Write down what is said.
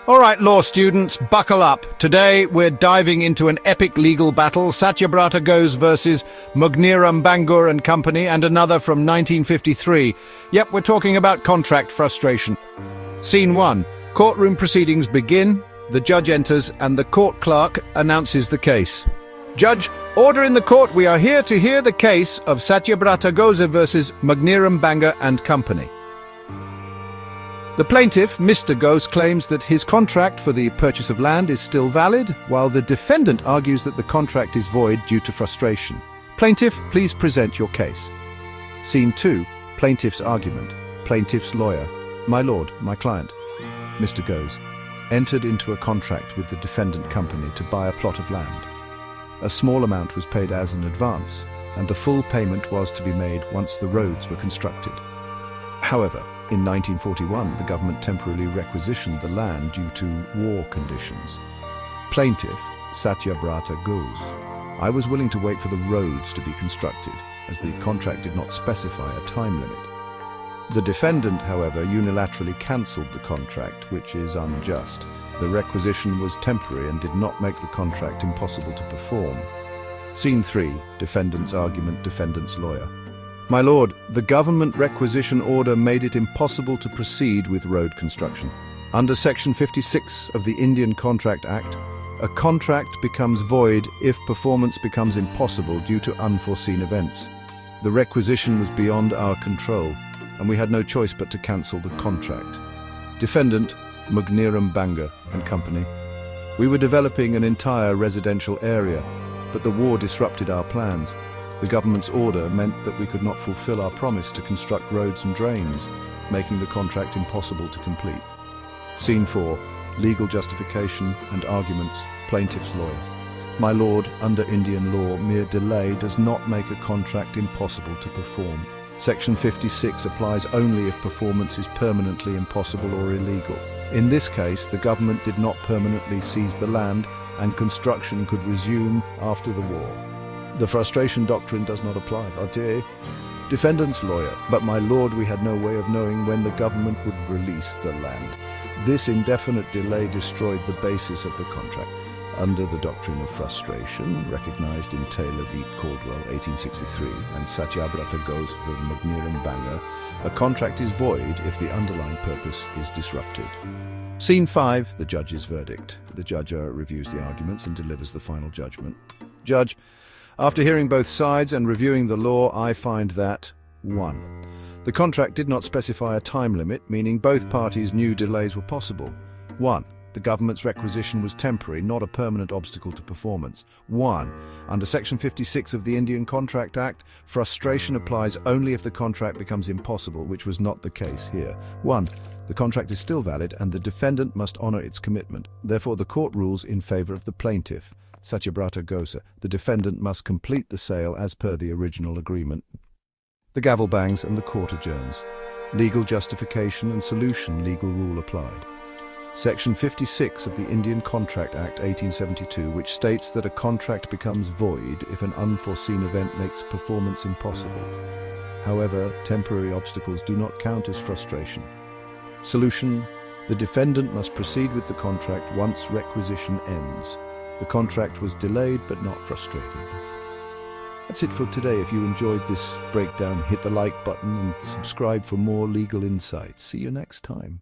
All right, law students, buckle up. Today we're diving into an epic legal battle, Satyabrata Ghose versus Mugneeram Bangur Co, and another from 1953. Yep, we're talking about contract frustration. Scene 1. Courtroom proceedings begin, the judge enters, and the court clerk announces the case. Judge, order in the court. We are here to hear the case of Satyabrata Ghose versus Mugneeram Bangur Co. The plaintiff, Mr. Ghose, claims that his contract for the purchase of land is still valid, while the defendant argues that the contract is void due to frustration. Plaintiff, please present your case. Scene 2. Plaintiff's argument. Plaintiff's lawyer. My lord, my client, Mr. Ghose, entered into a contract with the defendant company to buy a plot of land. A small amount was paid as an advance, and the full payment was to be made once the roads were constructed. However, in 1941, the government temporarily requisitioned the land due to war conditions. Plaintiff, Satyabrata Ghose. I was willing to wait for the roads to be constructed, as the contract did not specify a time limit. The defendant, however, unilaterally cancelled the contract, which is unjust. The requisition was temporary and did not make the contract impossible to perform. Scene 3. Defendant's argument, defendant's lawyer. My lord, the government requisition order made it impossible to proceed with road construction. Under Section 56 of the Indian Contract Act, a contract becomes void if performance becomes impossible due to unforeseen events. The requisition was beyond our control, and we had no choice but to cancel the contract. Defendant, Mugneeram Bangur Co. We were developing an entire residential area, but the war disrupted our plans. The government's order meant that we could not fulfill our promise to construct roads and drains, making the contract impossible to complete. Scene 4. Legal justification and arguments. Plaintiff's lawyer. My lord, under Indian law, mere delay does not make a contract impossible to perform. Section 56 applies only if performance is permanently impossible or illegal. In this case, the government did not permanently seize the land, and construction could resume after the war. The frustration doctrine does not apply. Defendant's lawyer. But my lord, we had no way of knowing when the government would release the land. This indefinite delay destroyed the basis of the contract. Under the doctrine of frustration, recognized in Taylor v. Caldwell, 1863, and Satyabrata Ghose v. Mugneeram Bangur, a contract is void if the underlying purpose is disrupted. Scene 5. The judge's verdict. The judge reviews the arguments and delivers the final judgment. Judge, after hearing both sides and reviewing the law, I find that 1. The contract did not specify a time limit, meaning both parties knew delays were possible. 1. The government's requisition was temporary, not a permanent obstacle to performance. 1. Under Section 56 of the Indian Contract Act, frustration applies only if the contract becomes impossible, which was not the case here. 1. The contract is still valid and the defendant must honor its commitment. Therefore, the court rules in favor of the plaintiff, Satyabrata Ghose. The defendant must complete the sale as per the original agreement. The gavel bangs and the court adjourns. Legal justification and solution. Legal rule applied. Section 56 of the Indian Contract Act 1872, which states that a contract becomes void if an unforeseen event makes performance impossible. However, temporary obstacles do not count as frustration. Solution: the defendant must proceed with the contract once requisition ends. The contract was delayed but not frustrated. That's it for today. If you enjoyed this breakdown, hit the like button and subscribe for more legal insights. See you next time.